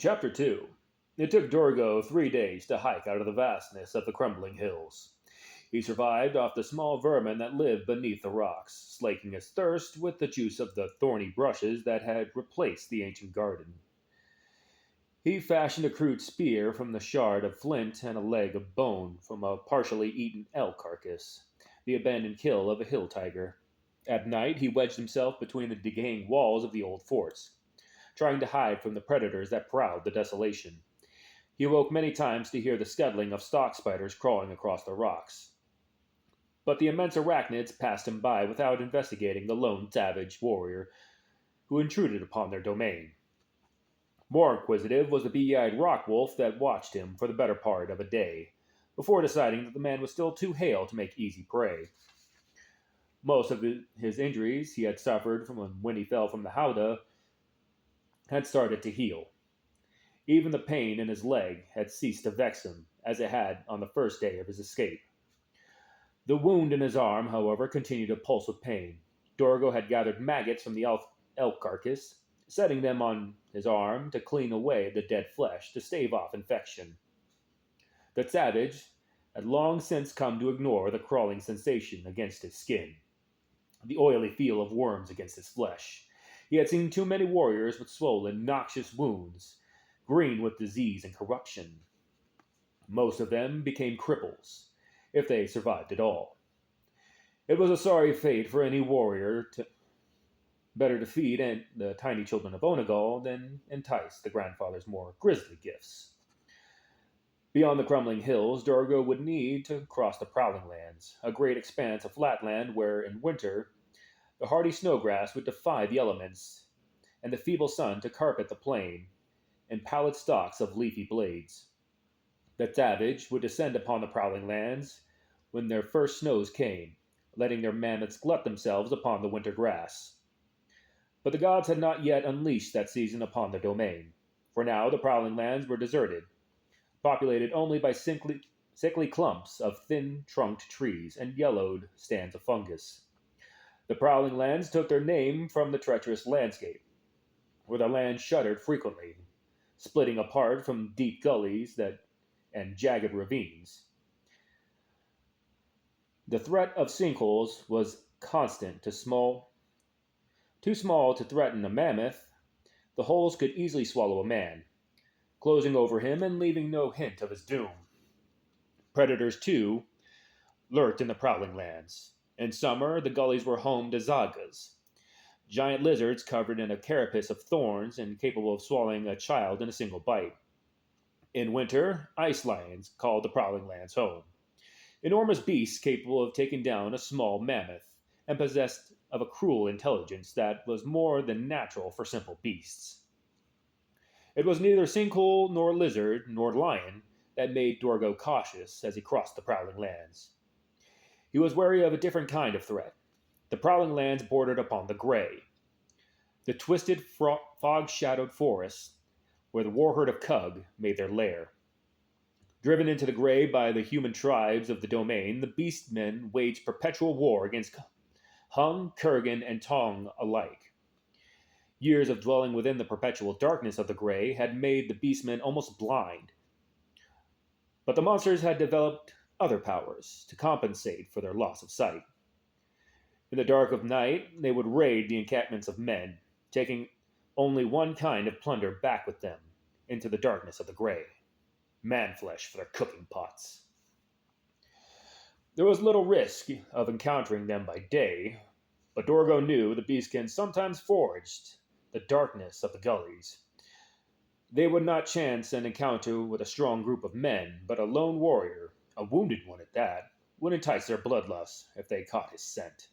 Chapter 2. It took Dorgo 3 days to hike out of the vastness of the crumbling hills. He survived off the small vermin that lived beneath the rocks, slaking his thirst with the juice of the thorny brushes that had replaced the ancient garden. He fashioned a crude spear from the shard of flint and a leg of bone from a partially eaten elk carcass, the abandoned kill of a hill tiger. At night, he wedged himself between the decaying walls of the old forts, trying to hide from the predators that prowled the desolation. He awoke many times to hear the scuttling of stalk spiders crawling across the rocks. But the immense arachnids passed him by without investigating the lone savage warrior who intruded upon their domain. More inquisitive was the bee-eyed rock wolf that watched him for the better part of a day, before deciding that the man was still too hale to make easy prey. Most of his injuries he had suffered from when he fell from the howdah had started to heal. Even the pain in his leg had ceased to vex him, as it had on the first day of his escape. The wound in his arm, however, continued to pulse with pain. Dorgo had gathered maggots from the elk carcass, setting them on his arm to clean away the dead flesh to stave off infection. The savage had long since come to ignore the crawling sensation against his skin, the oily feel of worms against his flesh. He had seen too many warriors with swollen, noxious wounds, green with disease and corruption. Most of them became cripples, if they survived at all. It was a sorry fate for any warrior to better to feed the tiny children of Onagal than entice the grandfather's more grisly gifts. Beyond the crumbling hills, Dorgo would need to cross the prowling lands, a great expanse of flat land where, in winter, the hardy snowgrass would defy the elements, and the feeble sun to carpet the plain in pallid stalks of leafy blades. The savage would descend upon the prowling lands when their first snows came, letting their mammoths glut themselves upon the winter grass. But the gods had not yet unleashed that season upon their domain, for now the prowling lands were deserted, populated only by sickly clumps of thin-trunked trees and yellowed stands of fungus. The prowling lands took their name from the treacherous landscape, where the land shuddered frequently, splitting apart from deep gullies and jagged ravines. The threat of sinkholes was constant too small to threaten a mammoth. The holes could easily swallow a man, closing over him and leaving no hint of his doom. Predators, too, lurked in the prowling lands. In summer, the gullies were home to zagas, giant lizards covered in a carapace of thorns and capable of swallowing a child in a single bite. In winter, ice lions called the prowling lands home, enormous beasts capable of taking down a small mammoth, and possessed of a cruel intelligence that was more than natural for simple beasts. It was neither sinkhole nor lizard nor lion that made Dorgo cautious as he crossed the prowling lands. He was wary of a different kind of threat. The prowling lands bordered upon the gray, the twisted, fog-shadowed forests where the war herd of Kug made their lair. Driven into the gray by the human tribes of the domain, the beastmen waged perpetual war against Hung, Kurgan, and Tong alike. Years of dwelling within the perpetual darkness of the gray had made the beastmen almost blind. But the monsters had developed other powers to compensate for their loss of sight. In the dark of night, they would raid the encampments of men, taking only one kind of plunder back with them into the darkness of the gray: man flesh for their cooking pots. There was little risk of encountering them by day, but Dorgo knew the beastkin sometimes foraged the darkness of the gullies. They would not chance an encounter with a strong group of men, but a lone warrior, a wounded one at that, would entice their bloodlust if they caught his scent.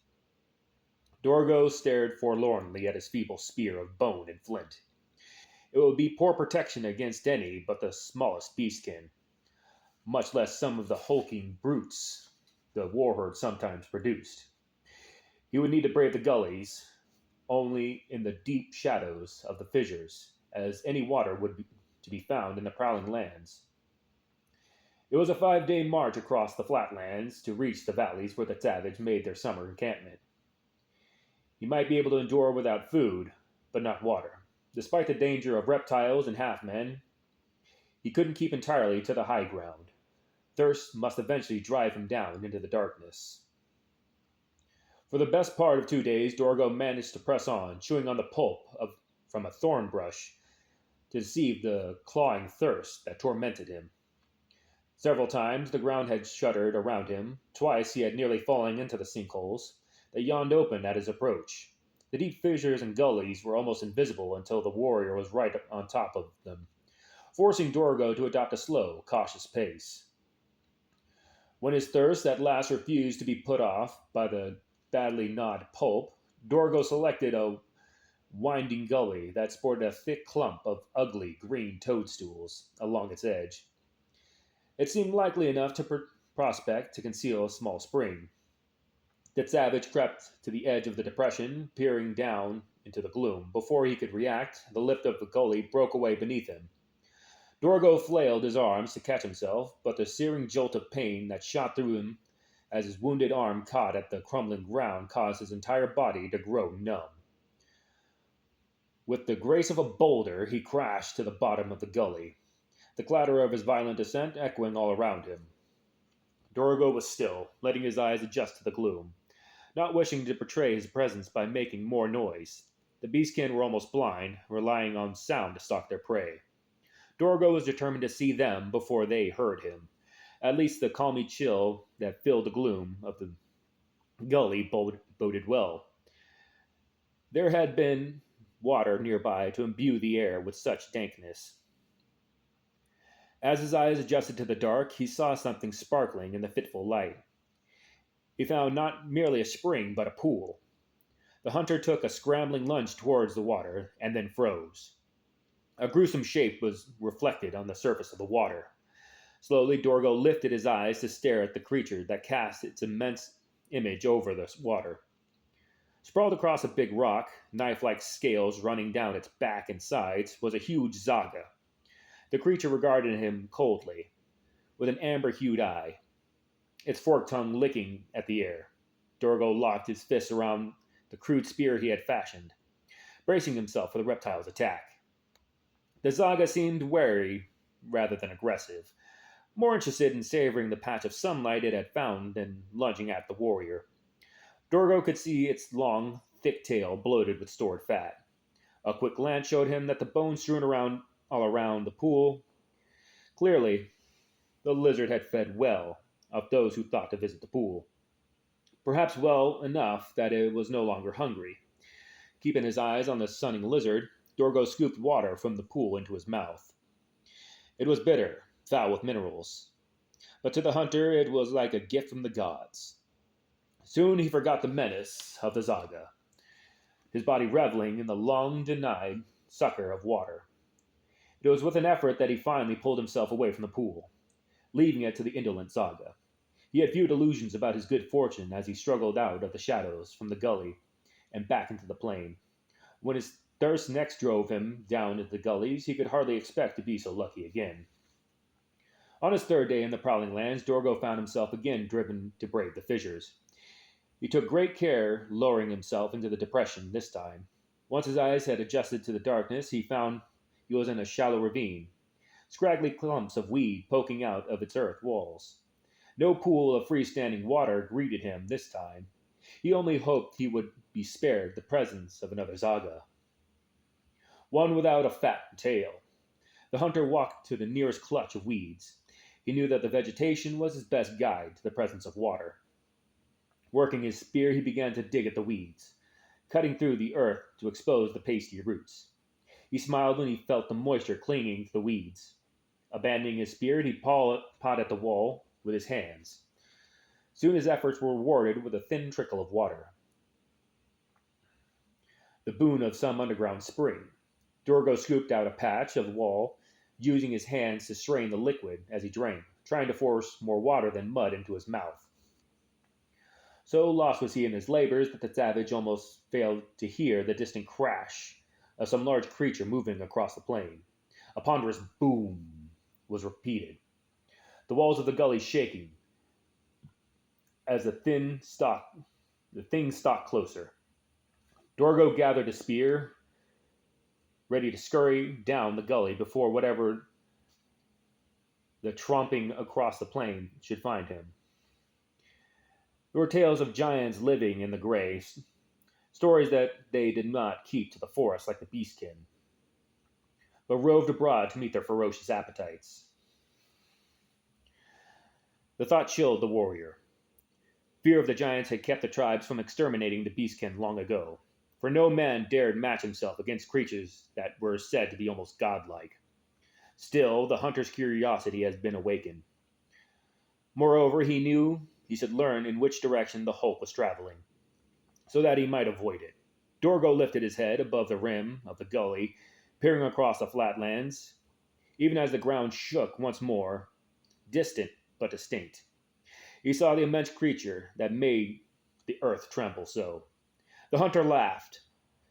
Dorgo stared forlornly at his feeble spear of bone and flint. It would be poor protection against any but the smallest beastkin, much less some of the hulking brutes the warherd sometimes produced. He would need to brave the gullies only in the deep shadows of the fissures, as any water would be to be found in the prowling lands. It was a 5-day march across the flatlands to reach the valleys where the savage made their summer encampment. He might be able to endure without food, but not water. Despite the danger of reptiles and half-men, he couldn't keep entirely to the high ground. Thirst must eventually drive him down into the darkness. For the best part of 2 days, Dorgo managed to press on, chewing on the from a thorn brush to deceive the clawing thirst that tormented him. Several times the ground had shuddered around him. Twice he had nearly fallen into the sinkholes that yawned open at his approach. The deep fissures and gullies were almost invisible until the warrior was right on top of them, forcing Dorgo to adopt a slow, cautious pace. When his thirst at last refused to be put off by the badly gnawed pulp, Dorgo selected a winding gully that sported a thick clump of ugly green toadstools along its edge. It seemed likely enough to prospect to conceal a small spring. The savage crept to the edge of the depression, peering down into the gloom. Before he could react, the lip of the gully broke away beneath him. Dorgo flailed his arms to catch himself, but the searing jolt of pain that shot through him as his wounded arm caught at the crumbling ground caused his entire body to grow numb. With the grace of a boulder, he crashed to the bottom of the gully, the clatter of his violent descent echoing all around him. Dorgo was still, letting his eyes adjust to the gloom, not wishing to betray his presence by making more noise. The beastkin were almost blind, relying on sound to stalk their prey. Dorgo was determined to see them before they heard him. At least the calmy chill that filled the gloom of the gully boded well. There had been water nearby to imbue the air with such dankness. As his eyes adjusted to the dark, he saw something sparkling in the fitful light. He found not merely a spring, but a pool. The hunter took a scrambling lunge towards the water, and then froze. A gruesome shape was reflected on the surface of the water. Slowly, Dorgo lifted his eyes to stare at the creature that cast its immense image over the water. Sprawled across a big rock, knife-like scales running down its back and sides, was a huge Zaga. The creature regarded him coldly, with an amber-hued eye, its forked tongue licking at the air. Dorgo locked his fists around the crude spear he had fashioned, bracing himself for the reptile's attack. The Zaga seemed wary rather than aggressive, more interested in savoring the patch of sunlight it had found than lunging at the warrior. Dorgo could see its long, thick tail bloated with stored fat. A quick glance showed him that the bones strewn all around the pool. Clearly, the lizard had fed well of those who thought to visit the pool. Perhaps well enough that it was no longer hungry. Keeping his eyes on the sunning lizard, Dorgo scooped water from the pool into his mouth. It was bitter, foul with minerals, but to the hunter it was like a gift from the gods. Soon he forgot the menace of the Zaga, his body reveling in the long-denied succor of water. It was with an effort that he finally pulled himself away from the pool, leaving it to the indolent Zaga. He had few delusions about his good fortune as he struggled out of the shadows from the gully and back into the plain. When his thirst next drove him down into the gullies, he could hardly expect to be so lucky again. On his third day in the prowling lands, Dorgo found himself again driven to brave the fissures. He took great care lowering himself into the depression this time. Once his eyes had adjusted to the darkness, he found he was in a shallow ravine, scraggly clumps of weed poking out of its earth walls. No pool of freestanding water greeted him this time. He only hoped he would be spared the presence of another Zaga, one without a fat tail. The hunter walked to the nearest clutch of weeds. He knew that the vegetation was his best guide to the presence of water. Working his spear, he began to dig at the weeds, cutting through the earth to expose the pasty roots. He smiled when he felt the moisture clinging to the weeds. Abandoning his spear, he pawed at the wall with his hands. Soon his efforts were rewarded with a thin trickle of water, the boon of some underground spring. Dorgo scooped out a patch of the wall, using his hands to strain the liquid as he drank, trying to force more water than mud into his mouth. So lost was he in his labors that the savage almost failed to hear the distant crash of some large creature moving across the plain. A ponderous boom was repeated, the walls of the gully shaking as the thing stalked closer. Dorgo gathered a spear ready to scurry down the gully before whatever the tromping across the plain should find him. There were tales of giants living in the gray, stories that they did not keep to the forest like the beastkin, but roved abroad to meet their ferocious appetites. The thought chilled the warrior. Fear of the giants had kept the tribes from exterminating the beastkin long ago, for no man dared match himself against creatures that were said to be almost godlike. Still, the hunter's curiosity has been awakened. Moreover, he knew he should learn in which direction the hulk was traveling, so that he might avoid it. Dorgo lifted his head above the rim of the gully, peering across the flatlands, even as the ground shook once more, distant but distinct. He saw the immense creature that made the earth tremble so. The hunter laughed,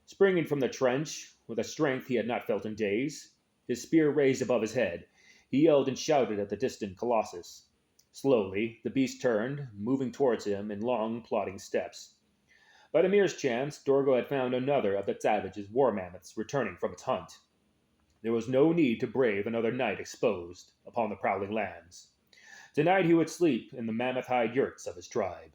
springing from the trench with a strength he had not felt in days, his spear raised above his head. He yelled and shouted at the distant colossus. Slowly, the beast turned, moving towards him in long, plodding steps. By the merest chance, Dorgo had found another of the savage's war mammoths returning from its hunt. There was no need to brave another night exposed upon the prowling lands. Tonight he would sleep in the mammoth hide yurts of his tribe.